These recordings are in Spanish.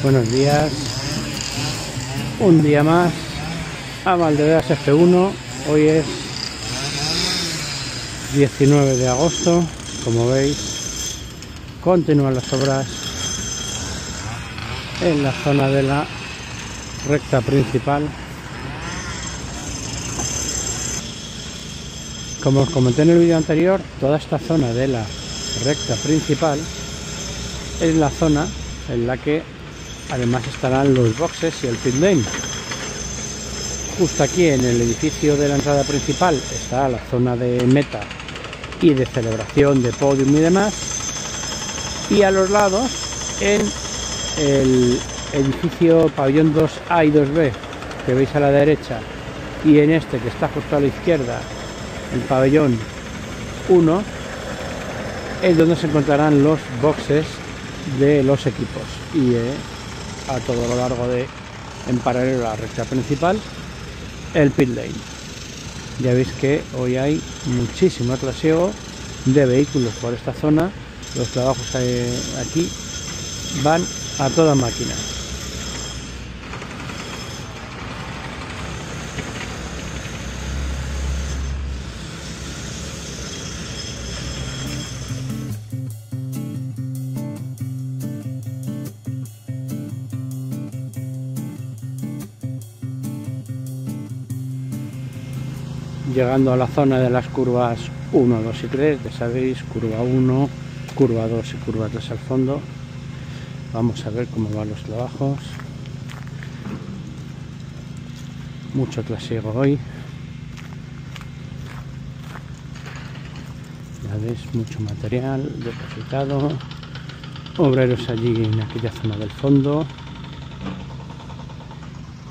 Buenos días, un día más a Valdeveas F1. Hoy es 19 de agosto, como veis, continúan las obras en la zona de la recta principal. Como os comenté en el vídeo anterior, toda esta zona de la recta principal es la zona en la que además estarán los boxes y el pit lane. Justo aquí en el edificio de la entrada principal está la zona de meta y de celebración, de podium y demás, y a los lados en el edificio pabellón 2A y 2B que veis a la derecha, y en este que está justo a la izquierda, el pabellón 1, es donde se encontrarán los boxes de los equipos, y a todo lo largo de, en paralelo a la recta principal, el pit lane. Ya veis que hoy hay muchísimo trasiego de vehículos por esta zona. Los trabajos aquí van a toda máquina. Llegando a la zona de las curvas 1, 2 y 3, ya sabéis, curva 1, curva 2 y curva 3 al fondo. Vamos a ver cómo van los trabajos. Mucho trasiego hoy. Ya veis, mucho material depositado. Obreros allí en aquella zona del fondo.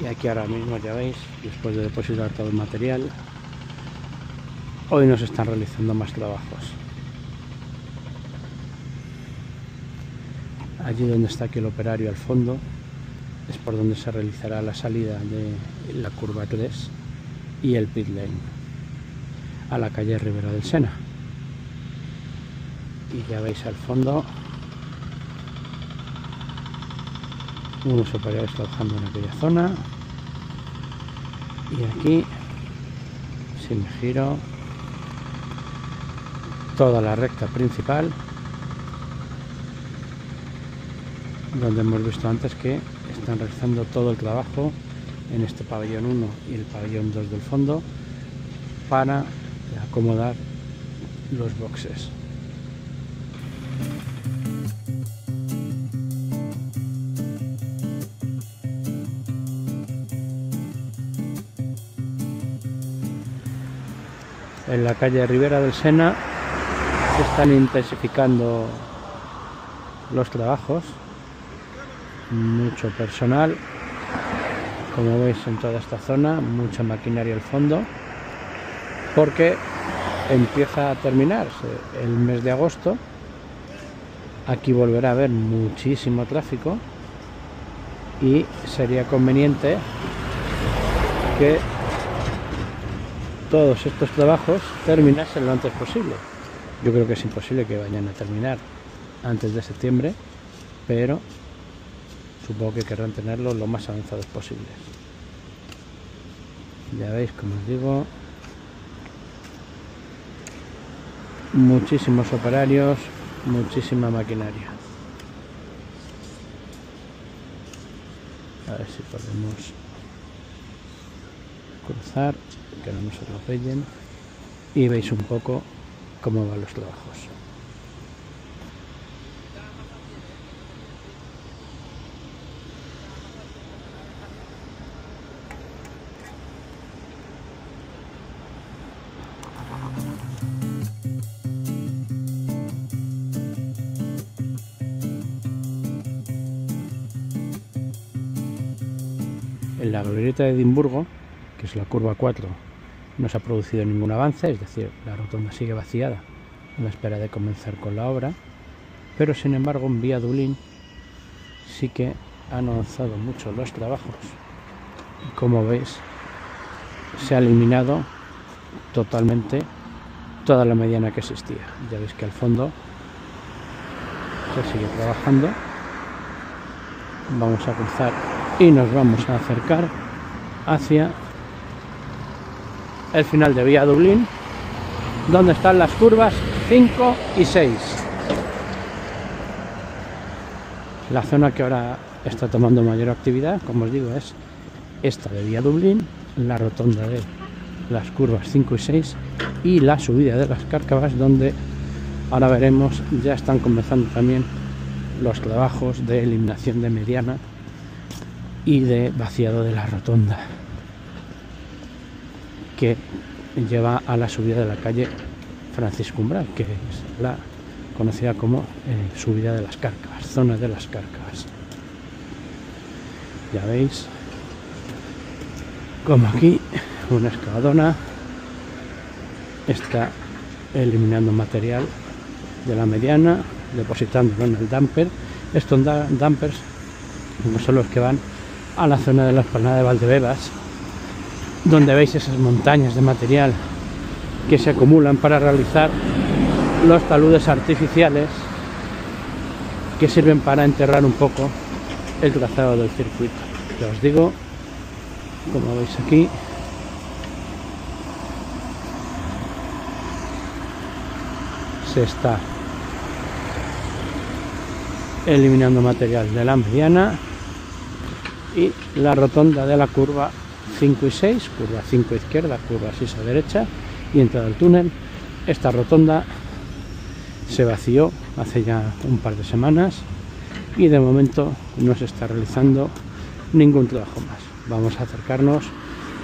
Y aquí ahora mismo, ya veis, después de depositar todo el material, hoy nos están realizando más trabajos. Allí donde está aquí el operario al fondo es por donde se realizará la salida de la curva 3 y el pit lane a la calle Ribera del Sena. Y ya veis al fondo unos operarios trabajando en aquella zona, y aquí, si me giro, toda la recta principal, donde hemos visto antes que están realizando todo el trabajo en este pabellón 1 y el pabellón 2 del fondo para acomodar los boxes. En la calle Ribera del Sena se están intensificando los trabajos, mucho personal, como veis en toda esta zona, mucha maquinaria al fondo, porque empieza a terminarse el mes de agosto. Aquí volverá a haber muchísimo tráfico y sería conveniente que todos estos trabajos terminasen lo antes posible. Yo creo que es imposible que vayan a terminar antes de septiembre, pero supongo que querrán tenerlo lo más avanzados posibles. Ya veis, como os digo, muchísimos operarios, muchísima maquinaria. A ver si podemos cruzar, que no nos atropellen, y veis un poco cómo van los trabajos. En la glorieta de Edimburgo, que es la curva 4, no se ha producido ningún avance, es decir, la rotonda sigue vaciada a la espera de comenzar con la obra, pero sin embargo en Vía Dublín sí que han avanzado mucho los trabajos. Y como veis, se ha eliminado totalmente toda la mediana que existía. Ya veis que al fondo se sigue trabajando vamos a cruzar y nos vamos a acercar hacia el final de Vía Dublín, donde están las curvas 5 y 6. La zona que ahora está tomando mayor actividad, como os digo, es esta de Vía Dublín, la rotonda de las curvas 5 y 6 y la subida de las Cárcavas, donde ahora veremos ya están comenzando también los trabajos de eliminación de mediana y de vaciado de la rotonda que lleva a la subida de la calle Francisco Umbral, que es la conocida como subida de las Cárcavas, zona de las Cárcavas. Ya veis como aquí una excavadora está eliminando material de la mediana, depositándolo en el dumper. Estos dumpers son los que van a la zona de la Esplanada de Valdebebas, donde veis esas montañas de material que se acumulan para realizar los taludes artificiales que sirven para enterrar un poco el trazado del circuito. Ya os digo, como veis aquí, se está eliminando material de la mediana y la rotonda de la curva 5 y 6, curva 5 a izquierda, curva 6 a derecha y entrada al túnel. Esta rotonda se vació hace ya un par de semanas y de momento no se está realizando ningún trabajo más. Vamos a acercarnos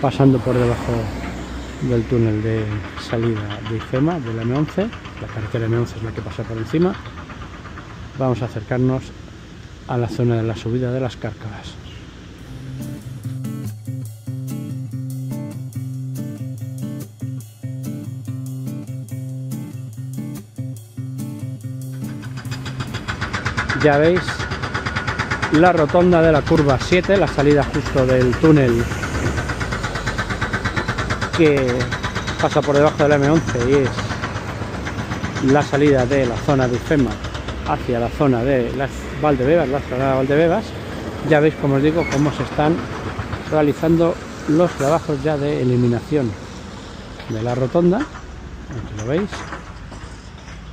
pasando por debajo del túnel de salida de IFEMA, de la M11, la carretera M11 es la que pasa por encima. Vamos a acercarnos a la zona de la subida de las Cárcavas. Ya veis la rotonda de la curva 7, la salida justo del túnel que pasa por debajo de la M11 y es la salida de la zona de IFEMA hacia la zona de las Valdebebas, la Esplanada de Valdebebas. Ya veis, como os digo, cómo se están realizando los trabajos ya de eliminación de la rotonda. Aquí lo veis.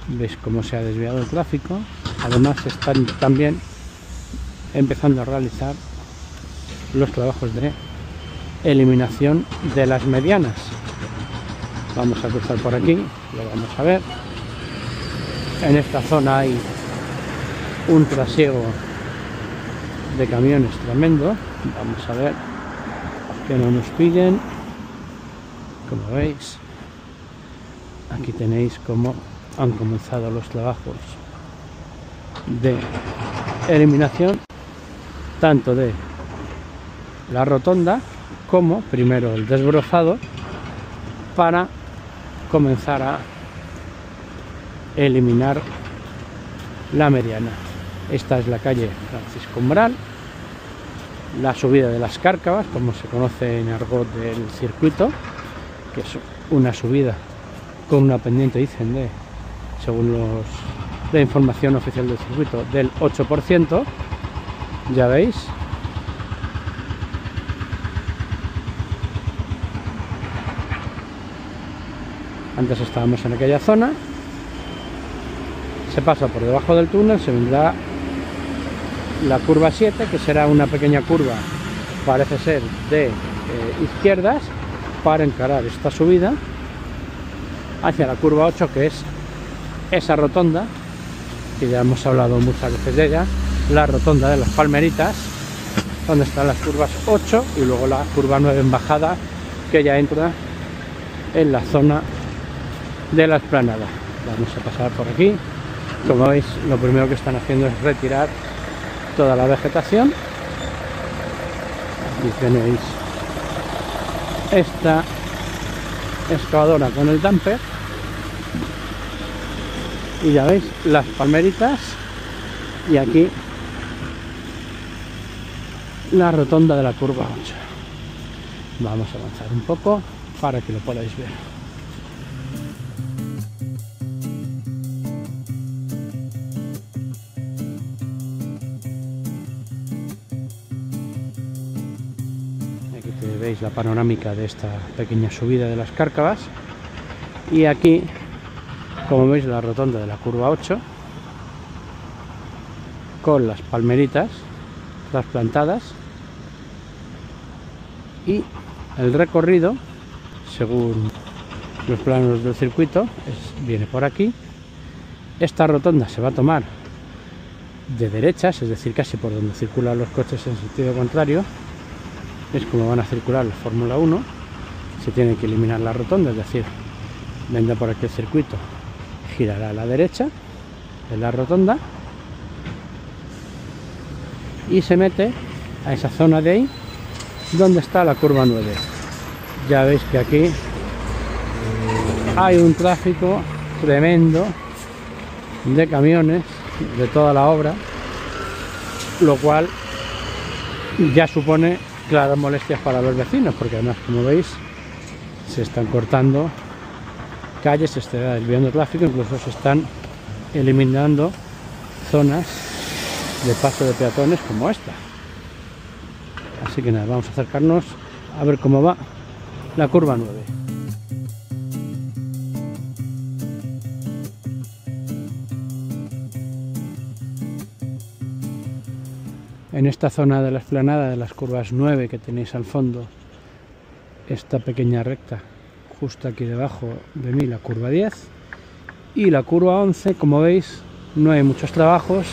Veis cómo se ha desviado el tráfico. Además están también empezando a realizar los trabajos de eliminación de las medianas. Vamos a cruzar por aquí, lo vamos a ver. En esta zona hay un trasiego de camiones tremendo. Vamos a ver que no nos pillen. Como veis, aquí tenéis cómo han comenzado los trabajos de eliminación tanto de la rotonda como primero el desbrozado para comenzar a eliminar la mediana. Esta es la calle Francisco Umbral, la subida de las Cárcavas, como se conoce en argot del circuito, que es una subida con una pendiente, dicen, de, según la información oficial del circuito, del 8%. Ya veis. Antes estábamos en aquella zona. Se pasa por debajo del túnel, se vendrá la curva 7, que será una pequeña curva, parece ser, de izquierdas, para encarar esta subida hacia la curva 8, que es esa rotonda, que ya hemos hablado muchas veces de ella, la rotonda de las Palmeritas, donde están las curvas 8 y luego la curva 9 en bajada, que ya entra en la zona de la Esplanada. Vamos a pasar por aquí. Como veis, lo primero que están haciendo es retirar toda la vegetación. Aquí tenéis esta excavadora con el dumper y ya veis las palmeritas, y aquí la rotonda de la curva 8. Vamos a avanzar un poco para que lo podáis ver. veis la panorámica de esta pequeña subida de las Cárcavas. Y aquí, como veis, la rotonda de la curva 8 con las palmeritas trasplantadas, y el recorrido, según los planos del circuito, viene por aquí. Esta rotonda se va a tomar de derechas, es decir, casi por donde circulan los coches en sentido contrario. Es como van a circular la Fórmula 1. Se tiene que eliminar la rotonda, es decir, vendrá por aquí el circuito, girará a la derecha de la rotonda y se mete a esa zona de ahí donde está la curva 9. Ya veis que aquí hay un tráfico tremendo de camiones de toda la obra, lo cual ya supone claras molestias para los vecinos, porque además, como veis, se están cortando calles, se está desviando tráfico, incluso se están eliminando zonas de paso de peatones como esta. Así que nada, vamos a acercarnos a ver cómo va la curva 9. En esta zona de la explanada de las curvas 9 que tenéis al fondo, esta pequeña recta justo aquí debajo de mí, la curva 10, y la curva 11, como veis, no hay muchos trabajos,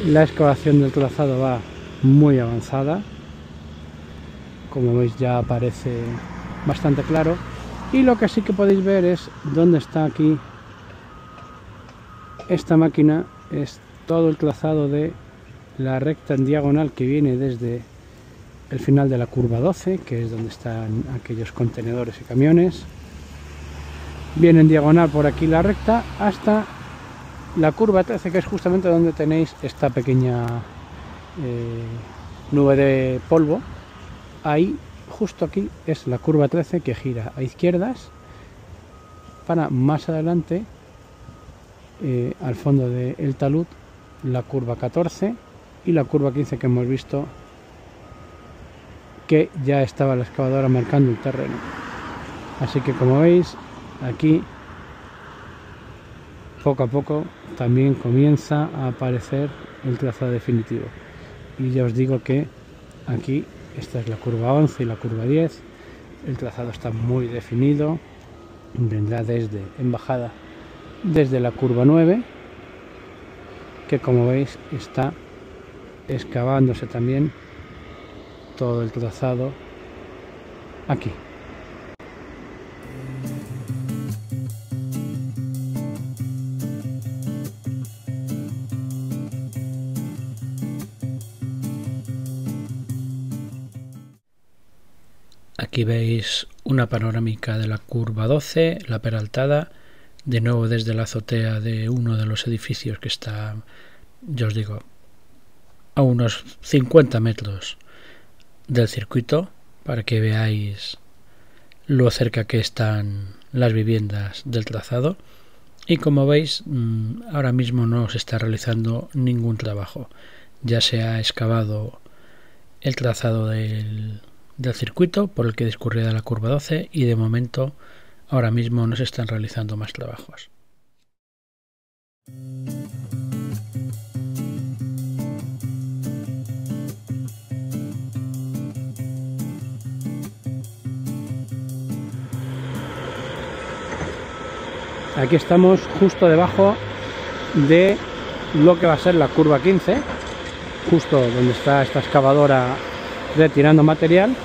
la excavación del trazado va muy avanzada, como veis ya aparece bastante claro, y lo que sí que podéis ver es dónde está aquí esta máquina. Es todo el trazado de la recta en diagonal que viene desde el final de la curva 12, que es donde están aquellos contenedores y camiones. Viene en diagonal por aquí la recta hasta la curva 13, que es justamente donde tenéis esta pequeña nube de polvo. Ahí, justo aquí, es la curva 13 que gira a izquierdas para más adelante, al fondo del talud, la curva 14 y la curva 15 que hemos visto que ya estaba la excavadora marcando el terreno. Así que, como veis, aquí poco a poco también comienza a aparecer el trazado definitivo. Y ya os digo que aquí esta es la curva 11 y la curva 10. El trazado está muy definido. Vendrá en bajada desde la curva 9, que, como veis, está excavándose también todo el trazado aquí. Aquí veis una panorámica de la curva 12, la peraltada, de nuevo desde la azotea de uno de los edificios que está, ya os digo, a unos 50 metros del circuito, para que veáis lo cerca que están las viviendas del trazado. Y como veis, ahora mismo no se está realizando ningún trabajo. Ya se ha excavado el trazado del circuito por el que discurría la curva 12 y de momento ahora mismo no se están realizando más trabajos. Aquí estamos justo debajo de lo que va a ser la curva 15, justo donde está esta excavadora retirando material.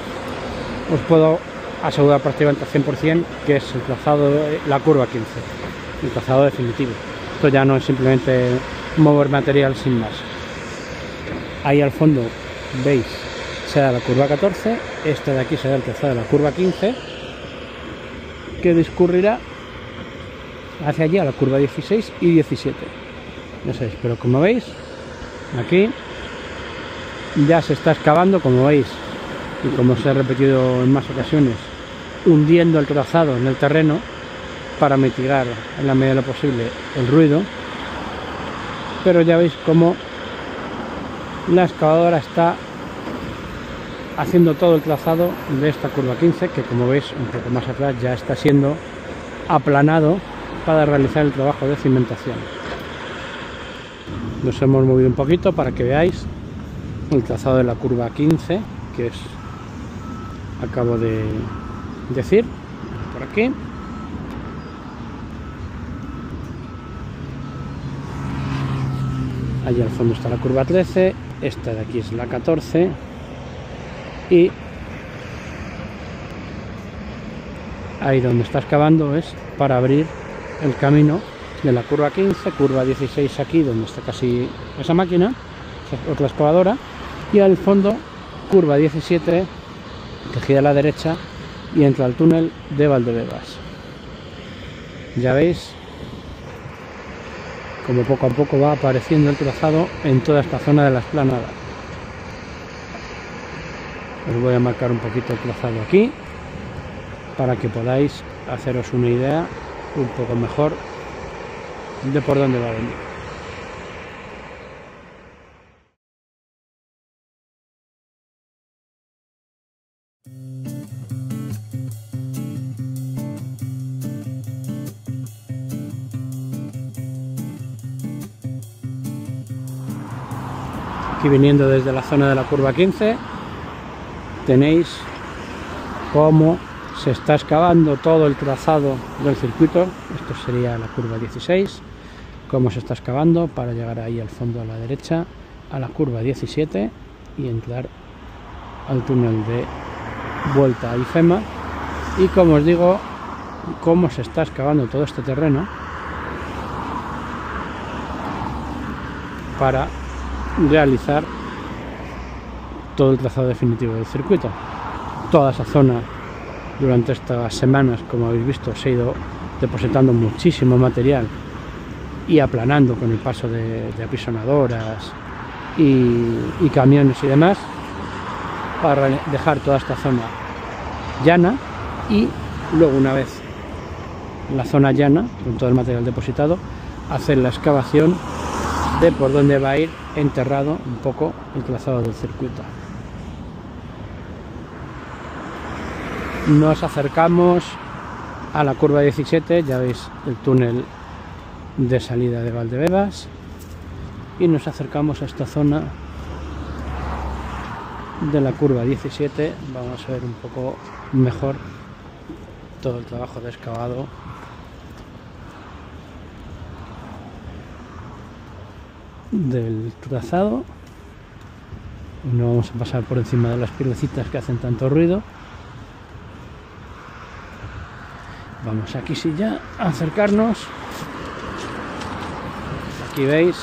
Os puedo asegurar prácticamente al 100% que es el trazado de la curva 15, el trazado definitivo. Esto ya no es simplemente mover material sin más. Ahí al fondo veis será la curva 14, esta de aquí será el trazado de la curva 15, que discurrirá hacia allí a la curva 16 y 17. No sé, pero como veis, aquí ya se está excavando, como veis, y como se ha repetido en más ocasiones, hundiendo el trazado en el terreno para mitigar en la medida de lo posible el ruido. Pero ya veis como la excavadora está haciendo todo el trazado de esta curva 15, que como veis un poco más atrás ya está siendo aplanado para realizar el trabajo de cimentación. Nos hemos movido un poquito para que veáis el trazado de la curva 15, que acabo de decir, por aquí. Allí al fondo está la curva 13, esta de aquí es la 14 y ahí donde está excavando es para abrir el camino de la curva 15, curva 16 aquí donde está casi esa máquina, otra excavadora, y al fondo curva 17 que gira a la derecha y entra al túnel de Valdebebas. Ya veis como poco a poco va apareciendo el trazado en toda esta zona de la explanada. Os voy a marcar un poquito el trazado aquí para que podáis haceros una idea un poco mejor de por dónde va a venir. Aquí viniendo desde la zona de la curva 15 tenéis cómo se está excavando todo el trazado del circuito. Esto sería la curva 16, cómo se está excavando para llegar ahí al fondo a la derecha a la curva 17 y entrar al túnel de vuelta a IFEMA, y como os digo, cómo se está excavando todo este terreno para realizar todo el trazado definitivo del circuito. Toda esa zona durante estas semanas, como habéis visto, se ha ido depositando muchísimo material y aplanando con el paso de apisonadoras y camiones y demás, para dejar toda esta zona llana, y luego, una vez la zona llana con todo el material depositado, hacer la excavación de por dónde va a ir enterrado un poco el trazado del circuito. Nos acercamos a la curva 17, ya veis el túnel de salida de Valdebebas, y nos acercamos a esta zona de la curva 17. Vamos a ver un poco mejor todo el trabajo de excavado del trazado. No vamos a pasar por encima de las piedrecitas que hacen tanto ruido. Vamos aquí sí ya a acercarnos. Aquí veis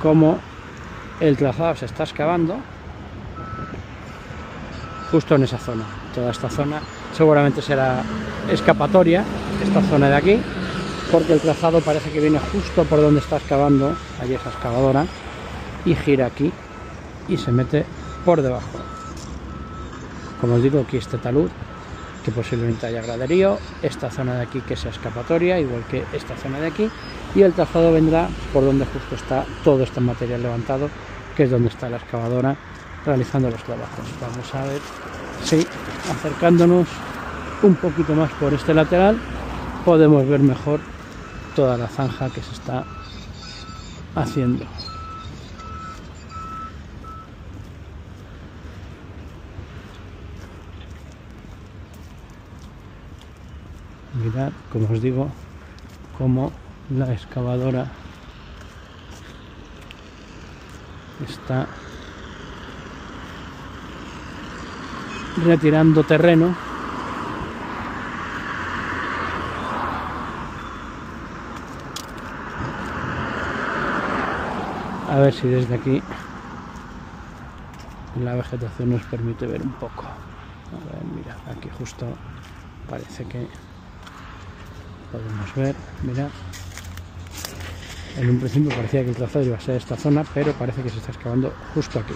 cómo el trazado se está excavando justo en esa zona. Toda esta zona seguramente será escapatoria, esta zona de aquí, porque el trazado parece que viene justo por donde está excavando allí esa excavadora y gira aquí y se mete por debajo. Como os digo, aquí este talud, que posiblemente haya graderío, esta zona de aquí que sea escapatoria, igual que esta zona de aquí, y el trazado vendrá por donde justo está todo este material levantado, que es donde está la excavadora realizando los trabajos. Vamos a ver si acercándonos un poquito más por este lateral podemos ver mejor toda la zanja que se está haciendo. Mirad, como os digo, cómo la excavadora está retirando terreno a ver si desde aquí la vegetación nos permite ver un poco. A ver, mira, aquí justo parece que podemos ver, mirad, en un principio parecía que el trazado iba a ser esta zona, pero parece que se está excavando justo aquí.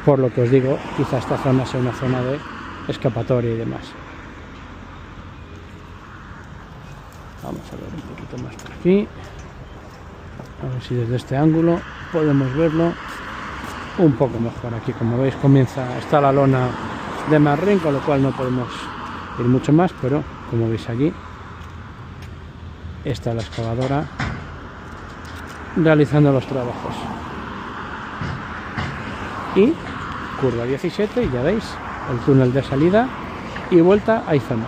Por lo que os digo, quizá esta zona sea una zona de escapatoria y demás. Vamos a ver un poquito más por aquí, a ver si desde este ángulo podemos verlo. un poco mejor. Aquí, como veis, está la lona de marrín, con lo cual no podemos ir mucho más, pero como veis aquí está la excavadora realizando los trabajos. Y curva 17, y ya veis el túnel de salida y vuelta a Izona.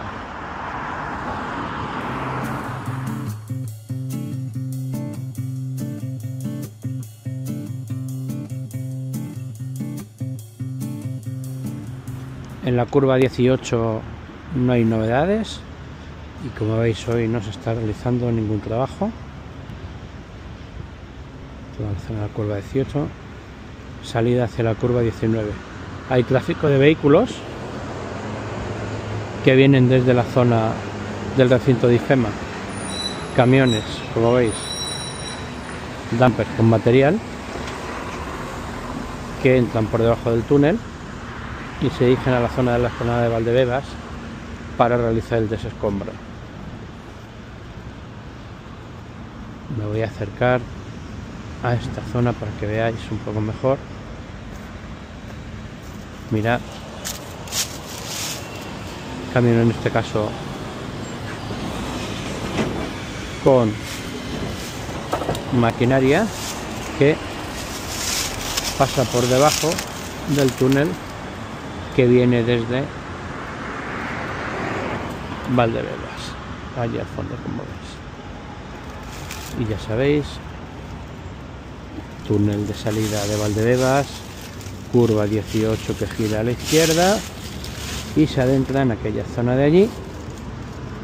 En la curva 18 no hay novedades y, como veis, hoy no se está realizando ningún trabajo. Toda la zona de la curva 18, salida hacia la curva 19. Hay tráfico de vehículos que vienen desde la zona del recinto de IFEMA, camiones, como veis, dumpers con material, que entran por debajo del túnel y se dirigen a la zona de la Esplanada de Valdebebas para realizar el desescombro. Me voy a acercar a esta zona para que veáis un poco mejor. Mirad, camión en este caso con maquinaria que pasa por debajo del túnel que viene desde Valdebebas, allí al fondo, como veis. Y ya sabéis, túnel de salida de Valdebebas, curva 18 que gira a la izquierda y se adentra en aquella zona de allí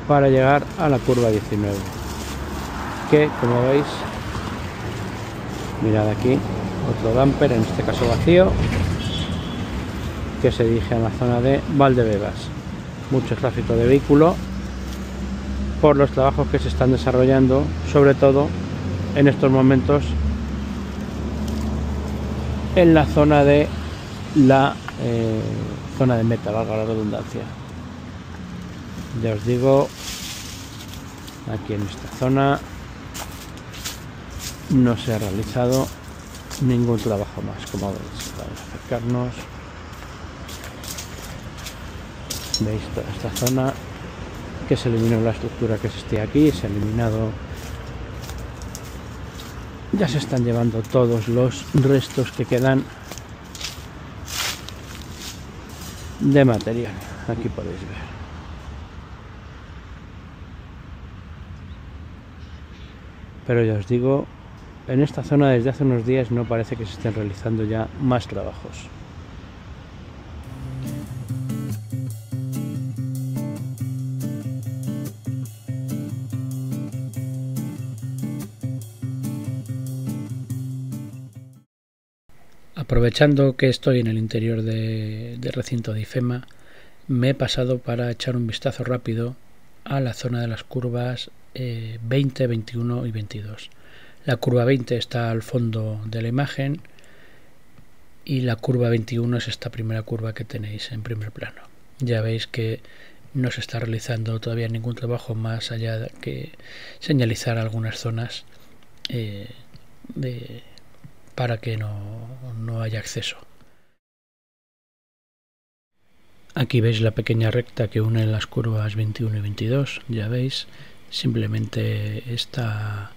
para llegar a la curva 19, que, como veis, mirad aquí, otro dumper, en este caso vacío, que se dirige a la zona de Valdebebas. Mucho tráfico de vehículo por los trabajos que se están desarrollando, sobre todo en estos momentos en la zona de zona de meta, valga la redundancia. Ya os digo, aquí en esta zona no se ha realizado ningún trabajo más, como veis. Vamos a acercarnos. Veis toda esta zona que se eliminó la estructura que existía aquí, se ha eliminado, ya se están llevando todos los restos que quedan de material. Aquí podéis ver. Pero ya os digo, en esta zona desde hace unos días no parece que se estén realizando ya más trabajos. Aprovechando que estoy en el interior del recinto de IFEMA, me he pasado para echar un vistazo rápido a la zona de las curvas 20, 21 y 22. La curva 20 está al fondo de la imagen y la curva 21 es esta primera curva que tenéis en primer plano. Ya veis que no se está realizando todavía ningún trabajo más allá de que señalizar algunas zonas para que no haya acceso. Aquí veis la pequeña recta que une las curvas 21 y 22, ya veis, simplemente está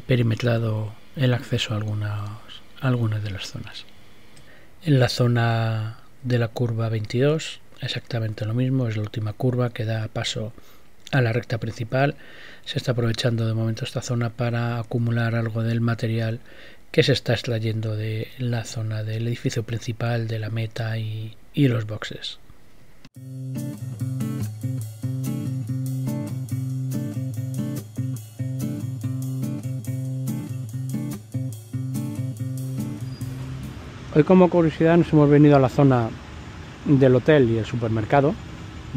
perimetrado el acceso a algunas de las zonas. En la zona de la curva 22 exactamente lo mismo, es la última curva que da paso a la recta principal. Se está aprovechando de momento esta zona para acumular algo del material que se está extrayendo de la zona del edificio principal, de la meta y los boxes. Hoy, como curiosidad, nos hemos venido a la zona del hotel y el supermercado.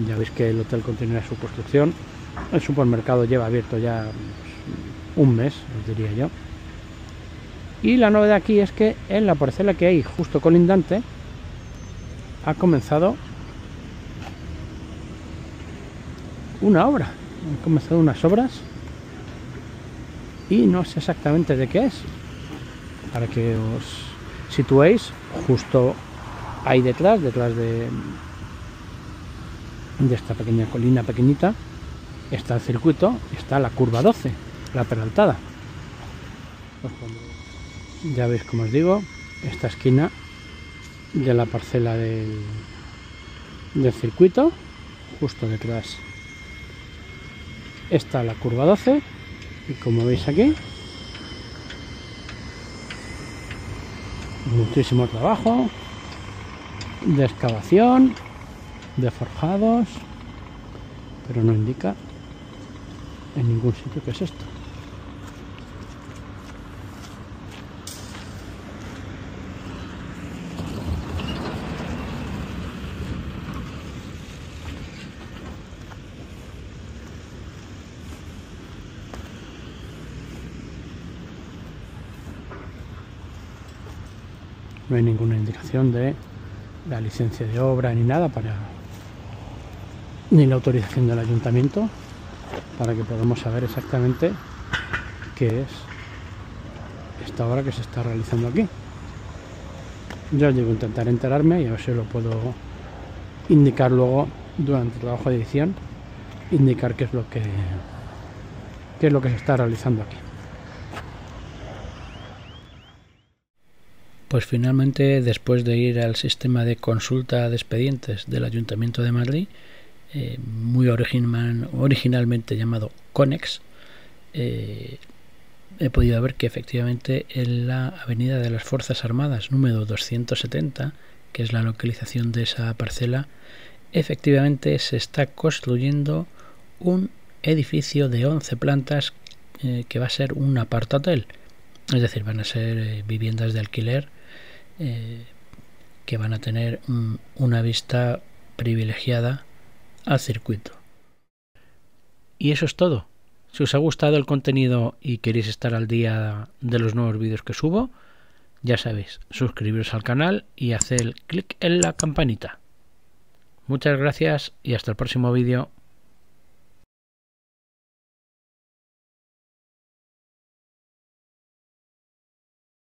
Ya veis que el hotel continúa su construcción. El supermercado lleva abierto ya un mes, os diría yo. Y la novedad aquí es que en la parcela que hay justo colindante ha comenzado una obra. Han comenzado unas obras y no sé exactamente de qué es. Para que os situéis, justo ahí detrás de esta pequeña colina pequeñita, está el circuito, está la curva 12, la peraltada. Ya veis, como os digo, esta esquina de la parcela del circuito, justo detrás está la curva 12, y como veis aquí, muchísimo trabajo de excavación, de forjados, pero no indica en ningún sitio qué es esto. No hay ninguna indicación de la licencia de obra ni nada ni la autorización del ayuntamiento para que podamos saber exactamente qué es esta obra que se está realizando aquí. Yo os digo, intentar enterarme y a ver si lo puedo indicar luego durante el trabajo de edición, indicar qué es lo que se está realizando aquí. Pues finalmente, después de ir al sistema de consulta de expedientes del Ayuntamiento de Madrid, muy originalmente llamado Connex, he podido ver que efectivamente en la Avenida de las Fuerzas Armadas número 270, que es la localización de esa parcela, efectivamente se está construyendo un edificio de 11 plantas que va a ser un apart-hotel, es decir, van a ser viviendas de alquiler que van a tener una vista privilegiada al circuito. Y eso es todo. Si os ha gustado el contenido y queréis estar al día de los nuevos vídeos que subo, ya sabéis, suscribiros al canal y hacer clic en la campanita. Muchas gracias y hasta el próximo vídeo.